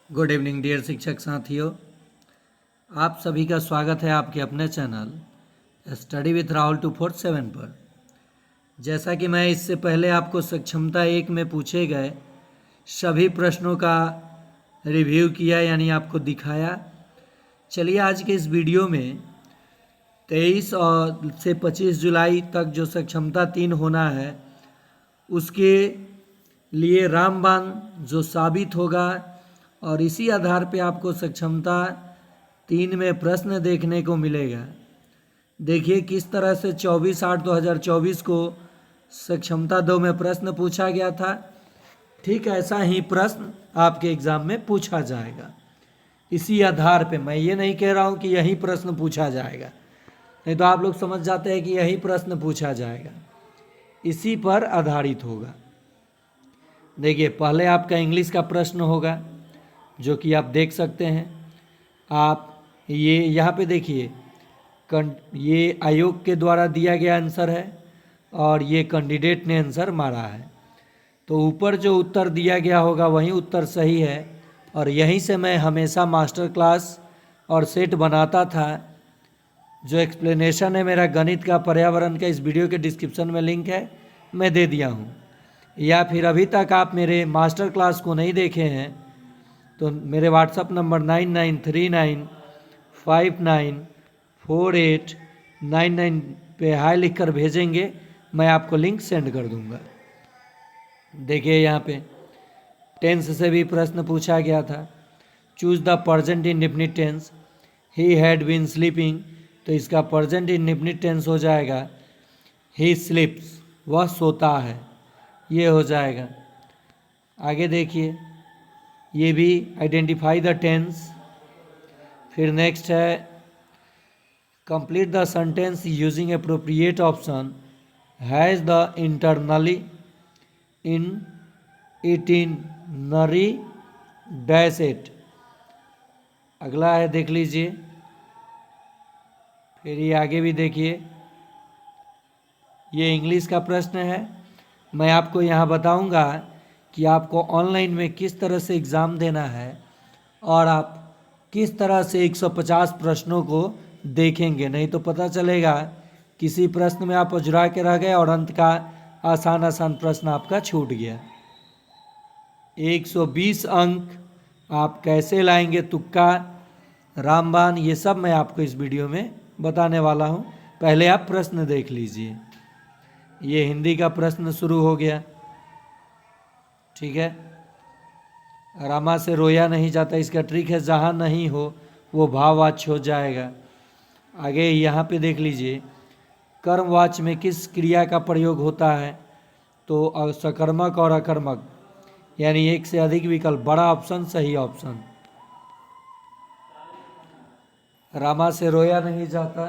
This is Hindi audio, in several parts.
गुड इवनिंग डियर शिक्षक साथियों, आप सभी का स्वागत है आपके अपने चैनल स्टडी विथ राहुल 247 पर। जैसा कि मैं इससे पहले आपको सक्षमता 1 में पूछे गए सभी प्रश्नों का रिव्यू किया, यानी आपको दिखाया। चलिए आज के इस वीडियो में 23 और से 25 जुलाई तक जो सक्षमता 3 होना है उसके लिए रामबाण जो साबित होगा, और इसी आधार पे आपको सक्षमता 3 में प्रश्न देखने को मिलेगा। देखिए किस तरह से 24/8/2024 को सक्षमता 2 में प्रश्न पूछा गया था, ठीक ऐसा ही प्रश्न आपके एग्ज़ाम में पूछा जाएगा। इसी आधार पे मैं ये नहीं कह रहा हूँ कि यही प्रश्न पूछा जाएगा, नहीं तो आप लोग समझ जाते हैं कि यही प्रश्न पूछा जाएगा, इसी पर आधारित होगा। देखिए पहले आपका इंग्लिश का प्रश्न होगा जो कि आप देख सकते हैं। आप ये यहाँ पे देखिए, ये आयोग के द्वारा दिया गया आंसर है और ये कैंडिडेट ने आंसर मारा है, तो ऊपर जो उत्तर दिया गया होगा वही उत्तर सही है। और यहीं से मैं हमेशा मास्टर क्लास और सेट बनाता था। जो एक्सप्लेनेशन है मेरा गणित का, पर्यावरण का, इस वीडियो के डिस्क्रिप्शन में लिंक है, मैं दे दिया हूँ। या फिर अभी तक आप मेरे मास्टर क्लास को नहीं देखे हैं तो मेरे व्हाट्सअप नंबर 9939594899 पे हाय लिखकर भेजेंगे, मैं आपको लिंक सेंड कर दूंगा। देखिए यहाँ पे टेंस से भी प्रश्न पूछा गया था। Choose the present indefinite tense, he had been sleeping, तो इसका प्रेजेंट इंडेफिनिट टेंस हो जाएगा ही स्लीप्स, वह सोता है, ये हो जाएगा। आगे देखिए ये भी आइडेंटिफाई द टेंस। फिर नेक्स्ट है complete the sentence using appropriate option, has the internally in itinerary dash it. अगला है देख लीजिए, फिर ये आगे भी देखिए, ये इंग्लिश का प्रश्न है। मैं आपको यहाँ बताऊँगा कि आपको ऑनलाइन में किस तरह से एग्ज़ाम देना है और आप किस तरह से 150 प्रश्नों को देखेंगे, नहीं तो पता चलेगा किसी प्रश्न में आप अजुरा के रह गए और अंत का आसान प्रश्न आपका छूट गया। 120 अंक आप कैसे लाएंगे, तुक्का, रामबाण, ये सब मैं आपको इस वीडियो में बताने वाला हूँ। पहले आप प्रश्न देख लीजिए। ये हिंदी का प्रश्न शुरू हो गया, ठीक है। रामा से रोया नहीं जाता, इसका ट्रिक है जहाँ नहीं हो वो भाववाच्य हो जाएगा। आगे यहाँ पे देख लीजिए, कर्मवाच्य में किस क्रिया का प्रयोग होता है, तो सकर्मक और अकर्मक, यानी एक से अधिक विकल्प, बड़ा ऑप्शन सही ऑप्शन। रामा से रोया नहीं जाता,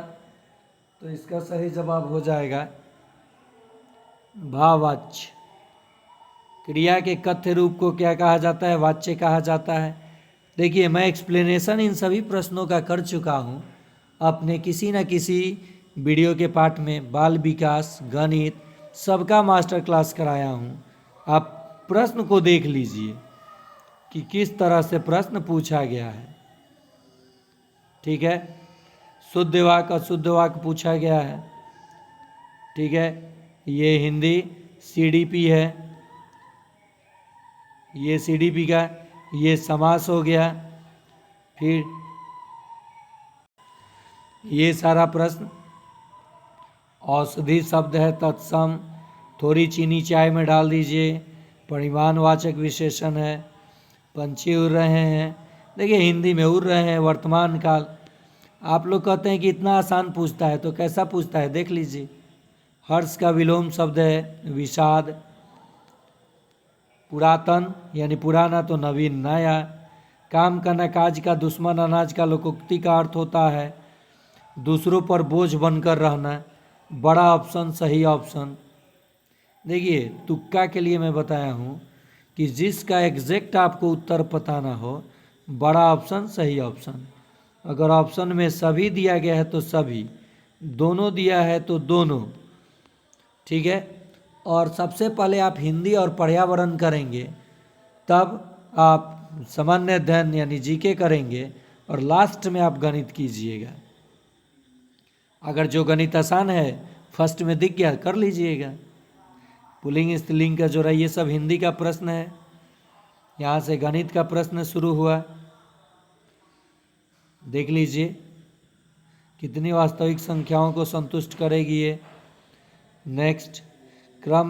तो इसका सही जवाब हो जाएगा भाववाच्य। क्रिया के कथ्य रूप को क्या कहा जाता है, वाच्य कहा जाता है। देखिए मैं एक्सप्लेनेशन इन सभी प्रश्नों का कर चुका हूँ अपने किसी न किसी वीडियो के पार्ट में। बाल विकास, गणित, सबका मास्टर क्लास कराया हूँ। आप प्रश्न को देख लीजिए कि किस तरह से प्रश्न पूछा गया है, ठीक है। शुद्ध वाक्य अशुद्ध वाक्य पूछा गया है, ठीक है। ये हिंदी सीडीपी है, ये सीडीपी का ये समास हो गया। फिर ये सारा प्रश्न औषधि शब्द है, तत्सम, थोड़ी चीनी चाय में डाल दीजिए, परिमाणवाचक विशेषण है, पंछी उड़ रहे हैं। देखिए हिंदी में उड़ रहे हैं, वर्तमान काल। आप लोग कहते हैं कि इतना आसान पूछता है, तो कैसा पूछता है देख लीजिए। हर्ष का विलोम शब्द है विषाद, पुरातन यानी पुराना तो नवीन नया, काम का न काज का दुश्मन अनाज का लोकोक्ति का अर्थ होता है दूसरों पर बोझ बनकर रहना, बड़ा ऑप्शन सही ऑप्शन। देखिए तुक्का के लिए मैं बताया हूँ कि जिसका एग्जैक्ट आपको उत्तर पता ना हो, बड़ा ऑप्शन सही ऑप्शन। अगर ऑप्शन में सभी दिया गया है तो सभी, दोनों दिया है तो दोनों, ठीक है। और सबसे पहले आप हिंदी और पर्यावरण करेंगे, तब आप सामान्य अध्ययन यानी जीके करेंगे और लास्ट में आप गणित कीजिएगा। अगर जो गणित आसान है फर्स्ट में दिख गया कर लीजिएगा। पुल्लिंग स्त्रीलिंग का जोड़ा ये सब हिंदी का प्रश्न है। यहाँ से गणित का प्रश्न शुरू हुआ, देख लीजिए कितनी वास्तविक संख्याओं को संतुष्ट करेगी ये। नेक्स्ट क्रम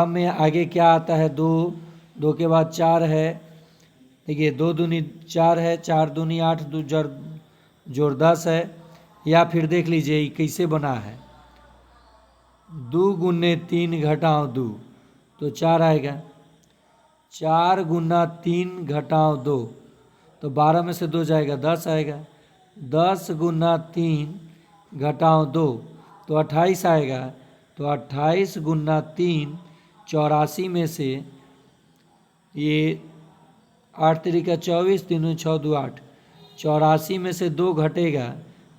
में आगे क्या आता है? 2, 2 के बाद 4 है। देखिए 2 दूनी 4 है, 4 दूनी 8, 2 जोड़ 10 है। या फिर देख लीजिए ये कैसे बना है, 2 गुने 3 घटाओ 2 तो 4 आएगा। 4 गुना 3 घटाओ 2 तो 12 में से 2 जाएगा 10 आएगा। 10 गुना 3 घटाओ 2 तो 28 आएगा। तो 28 गुना 3 84 में से ये 8 3 24, 3 6 2 8, 84 में से 2 घटेगा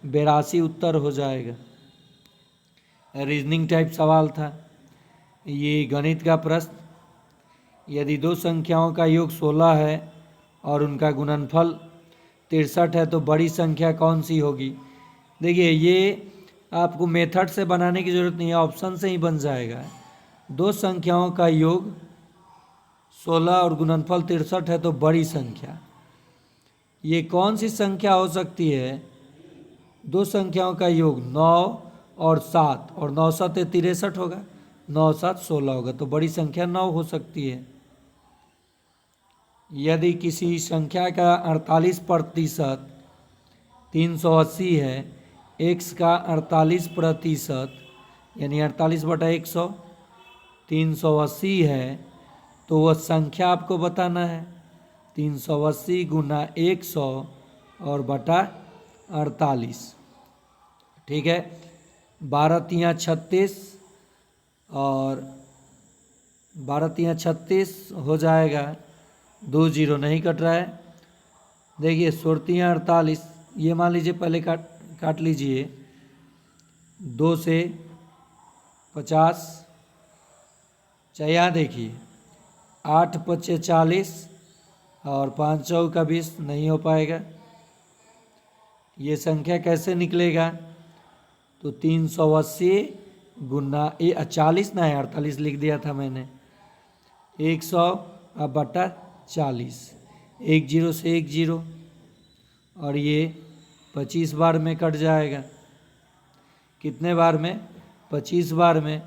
82 उत्तर हो जाएगा। रीजनिंग टाइप सवाल था ये। गणित का प्रश्न, यदि दो संख्याओं का योग 16 है और उनका गुणनफल 63 है तो बड़ी संख्या कौन सी होगी? देखिए ये आपको मेथड से बनाने की ज़रूरत नहीं है, ऑप्शन से ही बन जाएगा। दो संख्याओं का योग 16 और गुणनफल 63 है तो बड़ी संख्या, ये कौन सी संख्या हो सकती है? दो संख्याओं का योग 9 और 7 और 9 7 63 होगा, 9 7 16 होगा तो बड़ी संख्या 9 हो सकती है। यदि किसी संख्या का 48% 380 है, x का 48% यानी 48/100 380 है तो वह संख्या आपको बताना है। 380 गुना 100 और बटा 48, ठीक है। 12 तिया 36 और 12 तिया 36 हो जाएगा, 2 0 नहीं कट रहा है। देखिए 16 48, ये मान लीजिए पहले काट लीजिए। 2 से 50, यहाँ देखिए 8 5 40 और 5 4 20 नहीं हो पाएगा। ये संख्या कैसे निकलेगा? तो 380 गुना 40 ना 48 लिख दिया था मैंने, 100 अब बटा 40, 1 0 से 1 0 और ये 25 बार में कट जाएगा। कितने बार में? 25 बार में।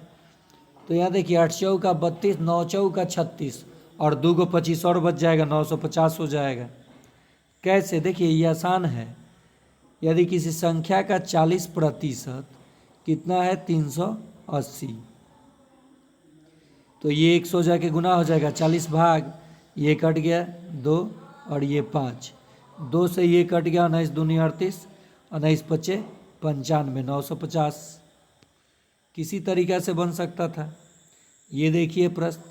तो यहाँ देखिए 8 चौका 32, 9 चौका 36 और 2 को 25 और बच जाएगा, 950 हो जाएगा। कैसे? देखिए ये आसान है। यदि किसी संख्या का 40% कितना है? 380, तो ये 100 जाके गुना हो जाएगा, 40 भाग, ये कट गया 2 और ये 5, 2 से ये कट गया, 19 दूनी 38, 19 पचे 95, 950 किसी तरीक़ा से बन सकता था। ये देखिए प्रश्न,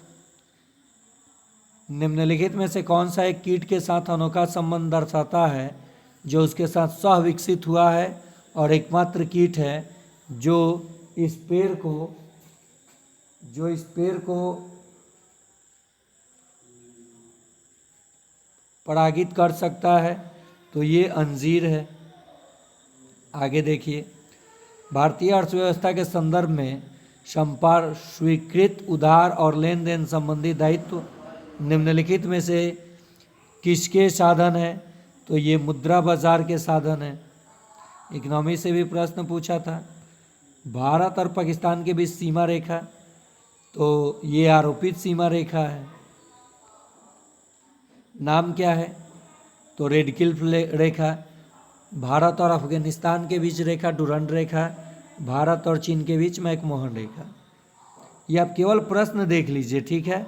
निम्नलिखित में से कौन सा एक कीट के साथ अनोखा संबंध दर्शाता है जो उसके साथ सह विकसित हुआ है और एकमात्र कीट है जो इस पेड़ को परागित कर सकता है? तो ये अंजीर है। आगे देखिए, भारतीय अर्थव्यवस्था के संदर्भ में संपार स्वीकृत उधार और लेन देन संबंधी दायित्व निम्नलिखित में से किसके साधन है? तो ये मुद्रा बाजार के साधन है। इकोनॉमी से भी प्रश्न पूछा था। भारत और पाकिस्तान के बीच सीमा रेखा, तो ये आरोपित सीमा रेखा है। नाम क्या है? तो रेड क्लिफ रेखा। भारत और अफगानिस्तान के बीच रेखा डुरंड रेखा, भारत और चीन के बीच मैकमोहन रेखा। ये आप केवल प्रश्न देख लीजिए, ठीक है,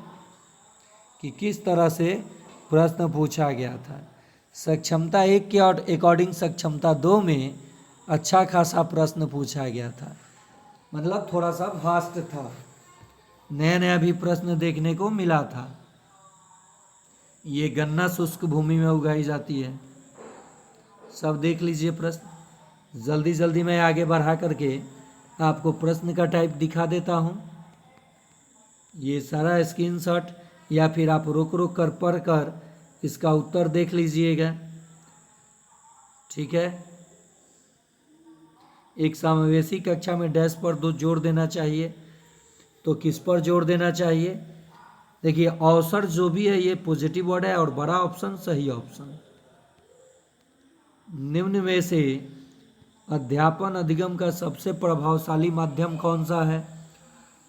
कि किस तरह से प्रश्न पूछा गया था। सक्षमता 1 के अकॉर्डिंग सक्षमता 2 में अच्छा खासा प्रश्न पूछा गया था, मतलब थोड़ा सा फास्ट था, नया नया भी प्रश्न देखने को मिला था। ये गन्ना शुष्क भूमि में उगाई जाती है। सब देख लीजिए प्रश्न, जल्दी जल्दी मैं आगे बढ़ा करके आपको प्रश्न का टाइप दिखा देता हूँ। ये सारा स्क्रीनशॉट या फिर आप रुक रुक कर पढ़ कर इसका उत्तर देख लीजिएगा। ठीक है। एक समावेशी कक्षा में डैश पर दो जोड़ देना चाहिए, तो किस पर जोड़ देना चाहिए? देखिए अवसर जो भी है ये पॉजिटिव वर्ड है और बड़ा ऑप्शन सही ऑप्शन। निम्न में से अध्यापन अधिगम का सबसे प्रभावशाली माध्यम कौन सा है?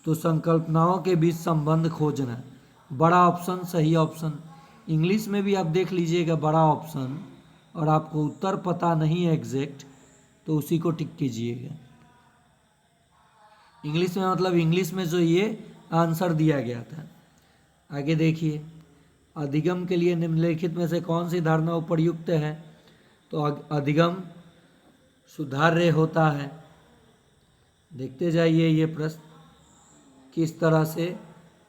तो संकल्पनाओं के बीच संबंध खोजना, बड़ा ऑप्शन सही ऑप्शन। इंग्लिश में भी आप देख लीजिएगा बड़ा ऑप्शन, और आपको उत्तर पता नहीं है एग्जैक्ट तो उसी को टिक कीजिएगा। इंग्लिश में मतलब इंग्लिश में जो ये आंसर दिया गया था। आगे देखिए, अधिगम के लिए निम्नलिखित में से कौन सी धारणा उपयुक्त है? तो अधिगम सुधार्य होता है। देखते जाइए ये प्रश्न किस तरह से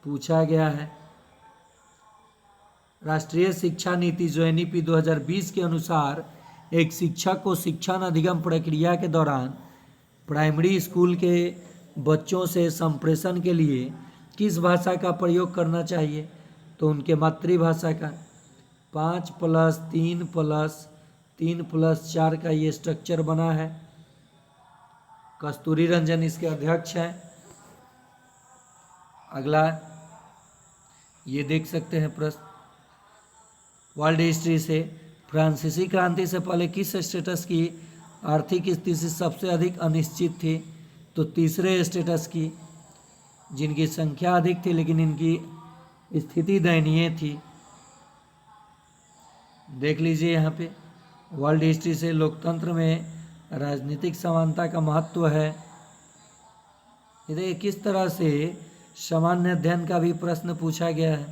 पूछा गया है। राष्ट्रीय शिक्षा नीति जो NEP 2020 के अनुसार एक शिक्षक को शिक्षण अधिगम प्रक्रिया के दौरान प्राइमरी स्कूल के बच्चों से संप्रेषण के लिए किस भाषा का प्रयोग करना चाहिए? तो उनके मातृभाषा का। 5+3+3+4 का ये स्ट्रक्चर बना है। कस्तूरी रंजन इसके अध्यक्ष हैं। अगला ये देख सकते हैं प्रश्न, वर्ल्ड हिस्ट्री से फ्रांसीसी क्रांति से पहले किस स्टेटस की आर्थिक स्थिति सबसे अधिक अनिश्चित थी? तो तीसरे स्टेटस की, जिनकी संख्या अधिक थी लेकिन इनकी स्थिति दयनीय थी। देख लीजिए यहाँ पे वर्ल्ड हिस्ट्री से लोकतंत्र में राजनीतिक समानता का महत्व है। देखिए किस तरह से सामान्य अध्ययन का भी प्रश्न पूछा गया है।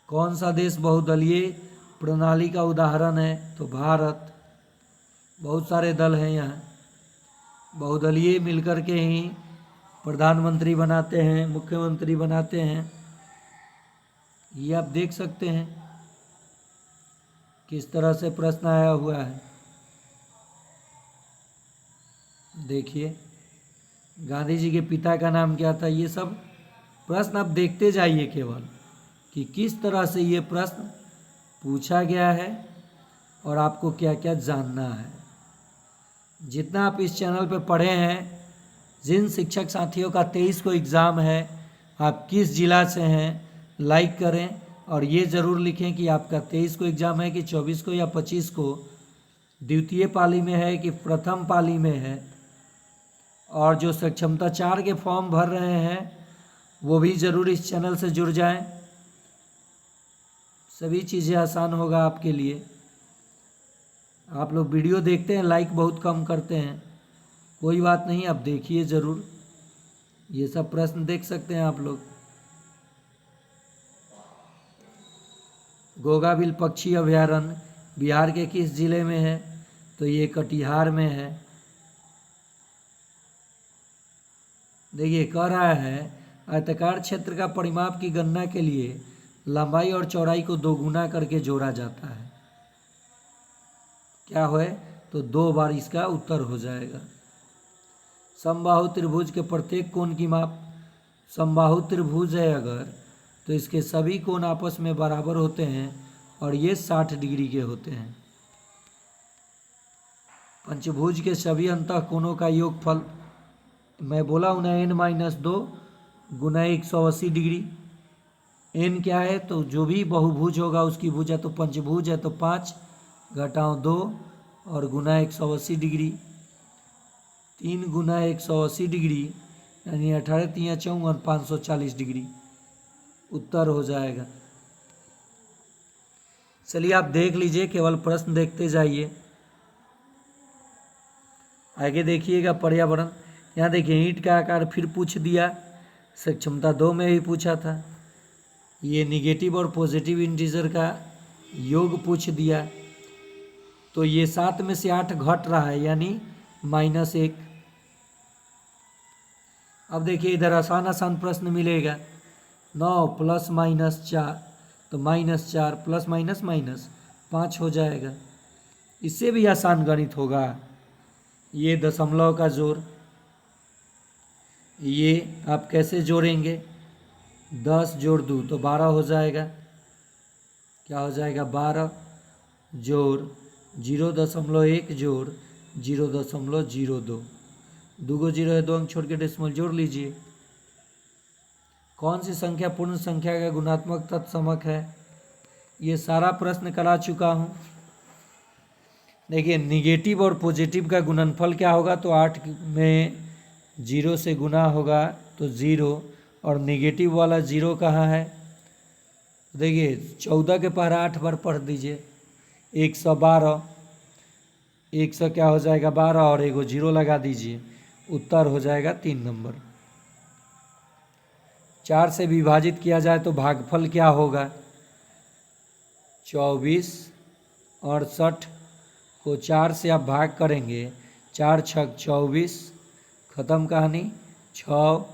कौन सा देश बहुदलीय प्रणाली का उदाहरण है? तो भारत। बहुत सारे दल हैं यहाँ, बहुदलीय मिलकर के ही प्रधानमंत्री बनाते हैं, मुख्यमंत्री बनाते हैं। ये आप देख सकते हैं किस तरह से प्रश्न आया हुआ है। देखिए गांधी जी के पिता का नाम क्या था? ये सब प्रश्न आप देखते जाइए केवल कि किस तरह से ये प्रश्न पूछा गया है और आपको क्या क्या जानना है। जितना आप इस चैनल पे पढ़े हैं, जिन शिक्षक साथियों का 23 को एग्ज़ाम है, आप किस ज़िला से हैं, लाइक करें और ये ज़रूर लिखें कि आपका 23 को एग्ज़ाम है कि 24 को या 25 को, द्वितीय पाली में है कि प्रथम पाली में है। और जो सक्षमता 4 के फॉर्म भर रहे हैं वो भी ज़रूर इस चैनल से जुड़ जाएं। सभी चीज़ें आसान होगा आपके लिए। आप लोग वीडियो देखते हैं, लाइक बहुत कम करते हैं, कोई बात नहीं, आप देखिए ज़रूर। ये सब प्रश्न देख सकते हैं आप लोग। गोगाबिल पक्षी अभयारण्य बिहार के किस जिले में है? तो ये कटिहार में है। देखिए कह रहा है आयताकार क्षेत्र का परिमाप की गणना के लिए लंबाई और चौड़ाई को दोगुना करके जोड़ा जाता है। क्या है? तो 2 बार इसका उत्तर हो जाएगा। समबाहु त्रिभुज के प्रत्येक कोण की माप, समबाहु त्रिभुज है अगर तो इसके सभी कोण आपस में बराबर होते हैं और ये 60 डिग्री के होते हैं। पंचभुज के सभी अंतः कोणों का योगफल, मैं बोला हूँ ना, n-2 गुना 180 डिग्री। n क्या है? तो जो भी बहुभुज होगा उसकी भुजा, तो पंचभुज है तो 5 घटाओ 2 और गुना 180 डिग्री। 3 गुना 180 डिग्री यानी 18 × 3 = 54, 540 डिग्री उत्तर हो जाएगा। चलिए आप देख लीजिए, केवल प्रश्न देखते जाइए। आगे देखिएगा पर्यावरण। यहाँ देखिए ईंट का आकार फिर पूछ दिया, सक्षमता 2 में भी पूछा था। ये निगेटिव और पॉजिटिव इंटीजर का योग पूछ दिया, तो ये 7 में से 8 घट रहा है यानी -1। अब देखिए इधर आसान आसान प्रश्न मिलेगा। 9 + -4 तो -4 + -5 हो जाएगा। इससे भी आसान गणित होगा। ये दशमलव का जोड़, ये आप कैसे जोड़ेंगे? 10 जोड़ 2 तो 12 हो जाएगा। क्या हो जाएगा 12 जोड़ 0.1 जोड़ 0.02, 2 को 0 है 2 अंक छोड़ के डेसिमल जोड़ लीजिए। कौन सी संख्या पूर्ण संख्या का गुणात्मक तत्समक है? ये सारा प्रश्न करा चुका हूँ। देखिए निगेटिव और पॉजिटिव का गुणनफल क्या होगा, तो 8 में 0 से गुना होगा तो 0, और निगेटिव वाला 0 कहाँ है? देखिए 14 के पहरा 8 बार पढ़ दीजिए, 112, 100 क्या हो जाएगा 12 और एगो 0 लगा दीजिए, उत्तर हो जाएगा 3 नंबर। 4 से विभाजित किया जाए तो भागफल क्या होगा? 24, 68 को 4 से आप भाग करेंगे, 4 छक 24, ख़त्म कहानी। 6,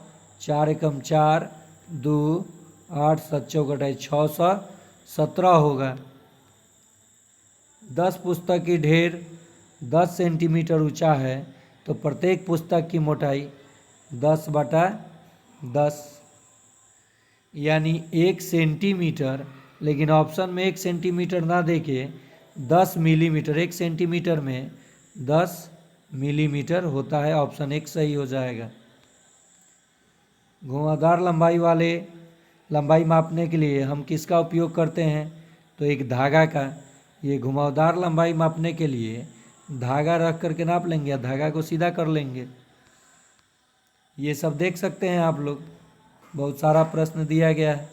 4 एकम 4, 2, 8 7 चौकट 617 होगा। 10 पुस्तक की ढेर 10 सेंटीमीटर ऊंचा है तो प्रत्येक पुस्तक की मोटाई 10/10, यानी 1 सेंटीमीटर, लेकिन ऑप्शन में 1 सेंटीमीटर ना देके 10 मिलीमीटर, 1 सेंटीमीटर में 10 मिलीमीटर होता है। ऑप्शन 1 सही हो जाएगा। घुमावदार लंबाई मापने के लिए हम किसका उपयोग करते हैं? तो एक धागा का। ये घुमावदार लंबाई मापने के लिए धागा रख करके नाप लेंगे या धागा को सीधा कर लेंगे। ये सब देख सकते हैं आप लोग, बहुत सारा प्रश्न दिया गया है।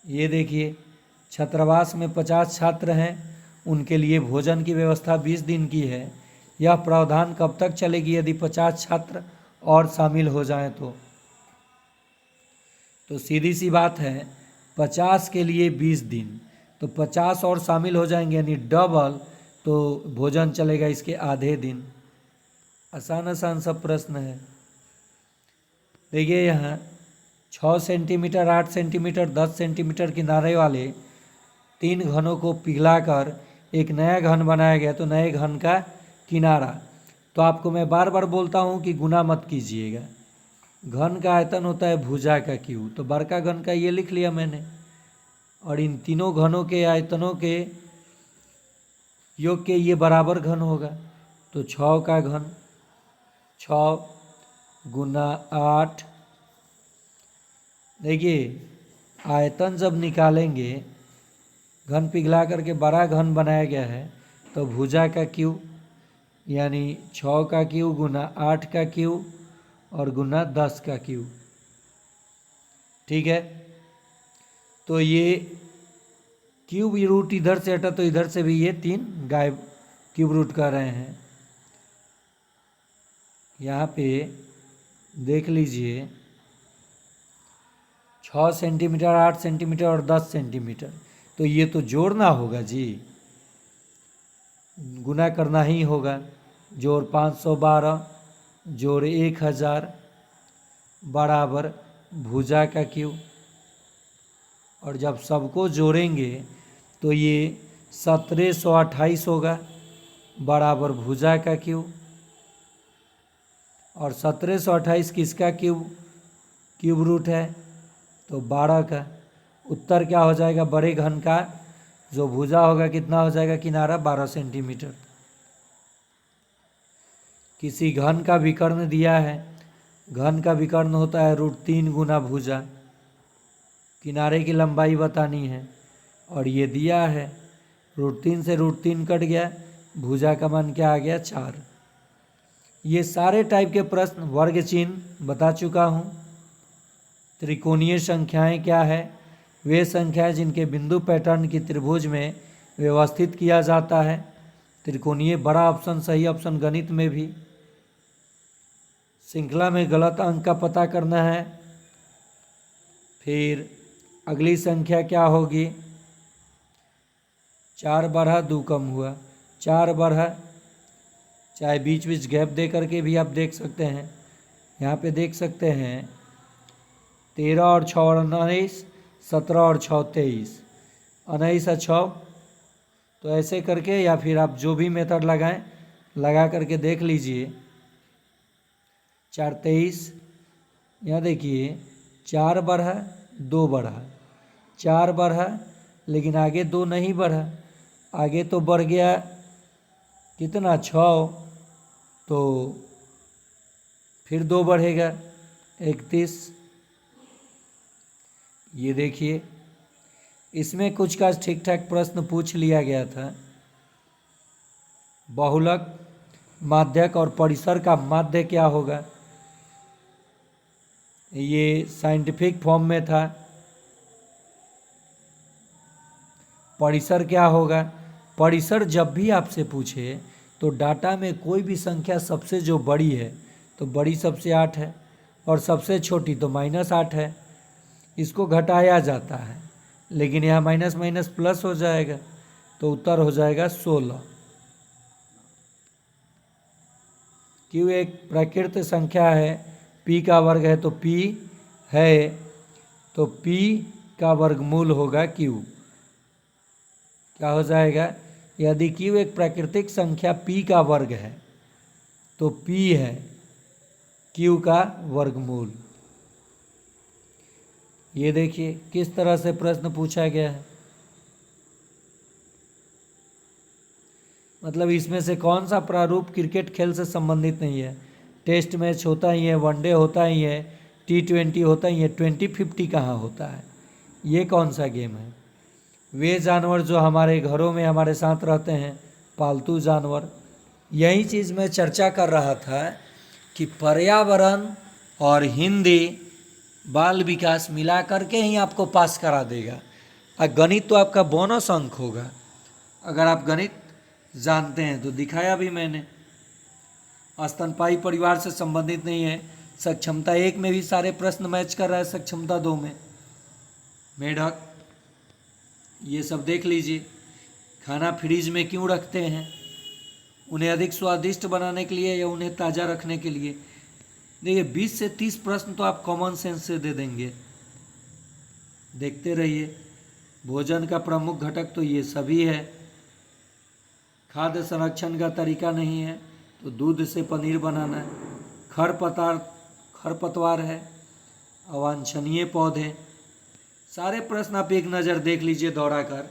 ये देखिए छात्रावास में 50 छात्र हैं, उनके लिए भोजन की व्यवस्था 20 दिन की है। यह प्रावधान कब तक चलेगी यदि 50 छात्र और शामिल हो जाएं तो सीधी सी बात है, 50 के लिए 20 दिन, तो 50 और शामिल हो जाएंगे यानी डबल, तो भोजन चलेगा इसके आधे दिन। आसान आसान सब प्रश्न है। देखिए यहाँ 6 सेंटीमीटर, 8 सेंटीमीटर, 10 सेंटीमीटर किनारे वाले 3 घनों को पिघलाकर एक नया घन बनाया गया, तो नए घन का किनारा। तो आपको मैं बार बार बोलता हूँ कि गुना मत कीजिएगा। घन का आयतन होता है भुजा का क्यू, तो बड़का घन का ये लिख लिया मैंने, और इन तीनों घनों के आयतनों के योग के ये बराबर घन होगा। तो 6 का घन 6 गुना 8। देखिए आयतन जब निकालेंगे, घन पिघला करके बड़ा घन बनाया गया है, तो भुजा का क्यू यानी 6 का क्यू गुना 8 का क्यू और गुना 10 का क्यू। ठीक है, तो ये क्यूब रूट इधर से हटा तो इधर से भी ये 3 गायब क्यूब रूट कर रहे हैं। यहाँ पे देख लीजिए 6 सेंटीमीटर, 8 सेंटीमीटर और 10 सेंटीमीटर, तो ये तो जोड़ना होगा जी, गुना करना ही होगा। जोड़ 512 जोड़ 1000 बराबर भुजा का क्यू, और जब सबको जोड़ेंगे तो ये 1728 होगा बराबर भुजा का क्यू, और 1728 किसका क्यूब रूट है? तो 12 का। उत्तर क्या हो जाएगा? बड़े घन का जो भुजा होगा कितना हो जाएगा किनारा? 12 सेंटीमीटर। किसी घन का विकर्ण दिया है, घन का विकर्ण होता है √3 गुना भुजा, किनारे की लंबाई बतानी है, और ये दिया है √3 से √3 कट गया, भुजा का मान क्या आ गया? 4। ये सारे टाइप के प्रश्न वर्ग चिन्ह बता चुका हूँ। त्रिकोणीय संख्याएं क्या है? वे संख्याएं जिनके बिंदु पैटर्न की त्रिभुज में व्यवस्थित किया जाता है। त्रिकोणीय बड़ा ऑप्शन सही ऑप्शन गणित में भी। श्रृंखला में गलत अंक का पता करना है। फिर अगली संख्या क्या होगी? 4 बढ़ा 2 कम हुआ, 4 बढ़ा, चाहे बीच बीच गैप दे करके भी आप देख सकते हैं। यहाँ पे देख सकते हैं 13 और 6 और 19, 17 और 6 23, 19 और 6, तो ऐसे करके, या फिर आप जो भी मेथड लगाएं लगा करके देख लीजिए। 4 23, यहाँ देखिए 4 बढ़ा, 2 बढ़ा, 4 बढ़ा, लेकिन आगे 2 नहीं बढ़ा, आगे तो बढ़ गया कितना 6, तो फिर 2 बढ़ेगा 31। ये देखिए इसमें कुछ का ठीक ठाक प्रश्न पूछ लिया गया था। बहुलक, माध्यक और परिसर का माध्य क्या होगा, ये साइंटिफिक फॉर्म में था। परिसर क्या होगा, परिसर जब भी आपसे पूछे तो डाटा में कोई भी संख्या सबसे जो बड़ी है तो बड़ी सबसे 8 है और सबसे छोटी तो -8 है, इसको घटाया जाता है, लेकिन यहाँ माइनस माइनस प्लस हो जाएगा तो उत्तर हो जाएगा 16। क्यों एक प्राकृत संख्या है, p का वर्ग है तो p है, तो p का वर्गमूल होगा q। क्या हो जाएगा, यदि q एक प्राकृतिक संख्या p का वर्ग है तो p है q का वर्गमूल। ये देखिए किस तरह से प्रश्न पूछा गया है, मतलब इसमें से कौन सा प्रारूप क्रिकेट खेल से संबंधित नहीं है। टेस्ट मैच होता ही है, वनडे होता ही है, T20 होता ही है, 20-50 कहाँ होता है, ये कौन सा गेम है। वे जानवर जो हमारे घरों में हमारे साथ रहते हैं, पालतू जानवर, यही चीज़ मैं चर्चा कर रहा था कि पर्यावरण और हिंदी बाल विकास मिला करके ही आपको पास करा देगा। और गणित तो आपका बोनस अंक होगा अगर आप गणित जानते हैं, तो दिखाया भी मैंने। स्तनपायी परिवार से संबंधित नहीं है, सक्षमता 1 में भी सारे प्रश्न मैच कर रहा है, सक्षमता 2 में मेढक, ये सब देख लीजिए। खाना फ्रीज में क्यों रखते हैं, उन्हें अधिक स्वादिष्ट बनाने के लिए या उन्हें ताज़ा रखने के लिए। देखिए 20 से 30 प्रश्न तो आप कॉमन सेंस से दे देंगे, देखते रहिए। भोजन का प्रमुख घटक तो ये सभी है। खाद्य संरक्षण का तरीका नहीं है तो दूध से पनीर बनाना है। खरपतवार है, अवांछनीय पौधे, सारे प्रश्न आप एक नज़र देख लीजिए दोहरा कर।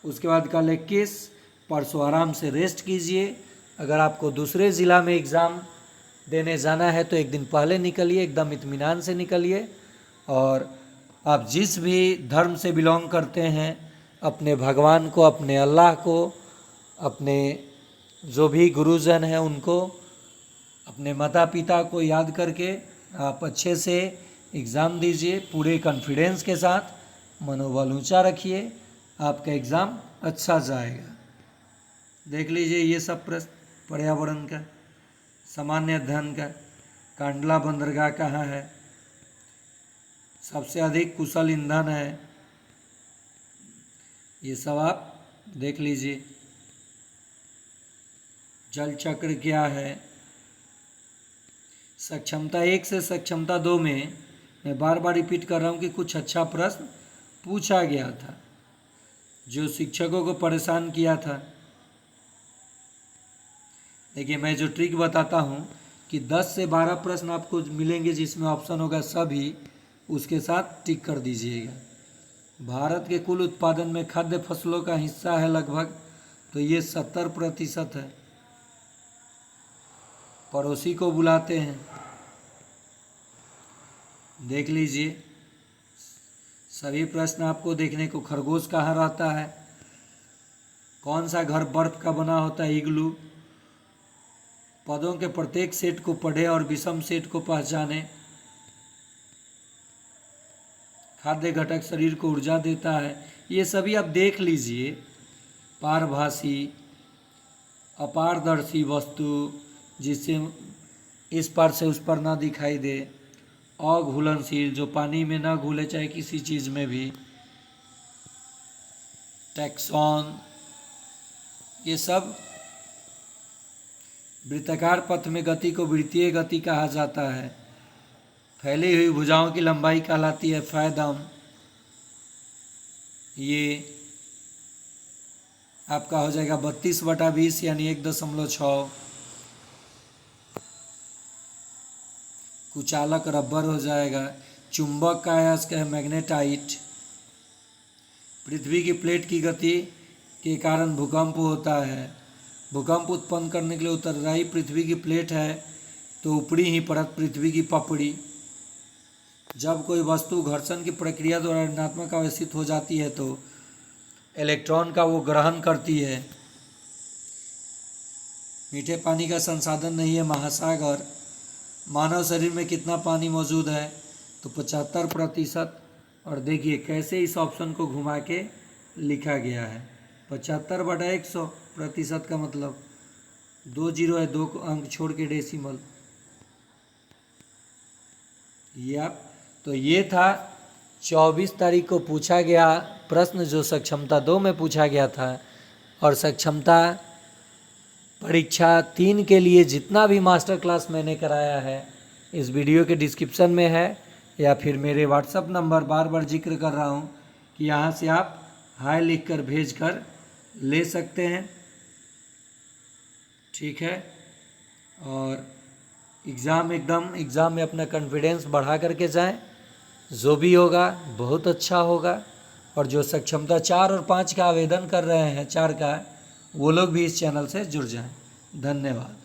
उसके बाद कल 21, परसों आराम से रेस्ट कीजिए। अगर आपको दूसरे ज़िला में एग्ज़ाम देने जाना है तो एक दिन पहले निकलिए, एकदम इत्मीनान से निकलिए। और आप जिस भी धर्म से बिलोंग करते हैं, अपने भगवान को, अपने अल्लाह को, अपने जो भी गुरुजन हैं उनको, अपने माता पिता को याद करके आप अच्छे से एग्ज़ाम दीजिए, पूरे कॉन्फिडेंस के साथ, मनोबल ऊंचा रखिए, आपका एग्ज़ाम अच्छा जाएगा। देख लीजिए ये सब प्रश्न पर्यावरण का, सामान्य अध्ययन का, कांडला बंदरगाह कहाँ है, सबसे अधिक कुशल ईंधन है, ये सब आप देख लीजिए। जल चक्र क्या है। सक्षमता 1 से सक्षमता 2 में मैं बार बार रिपीट कर रहा हूँ कि कुछ अच्छा प्रश्न पूछा गया था जो शिक्षकों को परेशान किया था। देखिए मैं जो ट्रिक बताता हूँ कि 10 से 12 प्रश्न आपको मिलेंगे जिसमें ऑप्शन होगा सभी, उसके साथ टिक कर दीजिएगा। भारत के कुल उत्पादन में खाद्य फसलों का हिस्सा है लगभग, तो ये 70% है। पड़ोसी को बुलाते हैं, देख लीजिए सभी प्रश्न आपको देखने को। खरगोश कहाँ रहता है, कौन सा घर बर्फ का बना होता है, इग्लू। पदों के प्रत्येक सेट को पढ़ें और विषम सेट को पहचानें। खाद्य घटक शरीर को ऊर्जा देता है, ये सभी आप देख लीजिए। पारभासी, अपारदर्शी वस्तु जिससे इस पार से उस पर ना दिखाई दे। अघुलनशील, जो पानी में ना घुले चाहे किसी चीज़ में भी। टैक्सॉन, ये सब। वृत्ताकार पथ में गति को वृत्तीय गति कहा जाता है। फैली हुई भुजाओं की लंबाई कहलाती है फैदम। ये आपका हो जाएगा 32/20 यानी 1.6। कुचालक रबर हो जाएगा। चुंबक का अयस्क है मैग्नेटाइट। पृथ्वी की प्लेट की गति के कारण भूकंप होता है। भूकंप उत्पन्न करने के लिए उत्तरदायी पृथ्वी की प्लेट है, तो ऊपरी ही परत पृथ्वी की पपड़ी। जब कोई वस्तु घर्षण की प्रक्रिया द्वारा ऋणात्मक आवेशित हो जाती है तो इलेक्ट्रॉन का वो ग्रहण करती है। मीठे पानी का संसाधन नहीं है महासागर। मानव शरीर में कितना पानी मौजूद है, तो 75%। और देखिए कैसे इस ऑप्शन को घुमा के लिखा गया है। 75/100% का मतलब 2 जीरो है, 2 अंक छोड़ के डेसिमल। या तो ये था 24 तारीख को पूछा गया प्रश्न, जो सक्षमता 2 में पूछा गया था। और सक्षमता परीक्षा 3 के लिए जितना भी मास्टर क्लास मैंने कराया है इस वीडियो के डिस्क्रिप्शन में है, या फिर मेरे व्हाट्सअप नंबर बार बार जिक्र कर रहा हूँ कि यहाँ से आप हाय लिख कर भेज कर ले सकते हैं। ठीक है। और एग्ज़ाम में अपना कॉन्फिडेंस बढ़ा करके जाएं, जो भी होगा बहुत अच्छा होगा। और जो सक्षमता 4 और 5 का आवेदन कर रहे हैं, 4 का, वो लोग भी इस चैनल से जुड़ जाएं। धन्यवाद।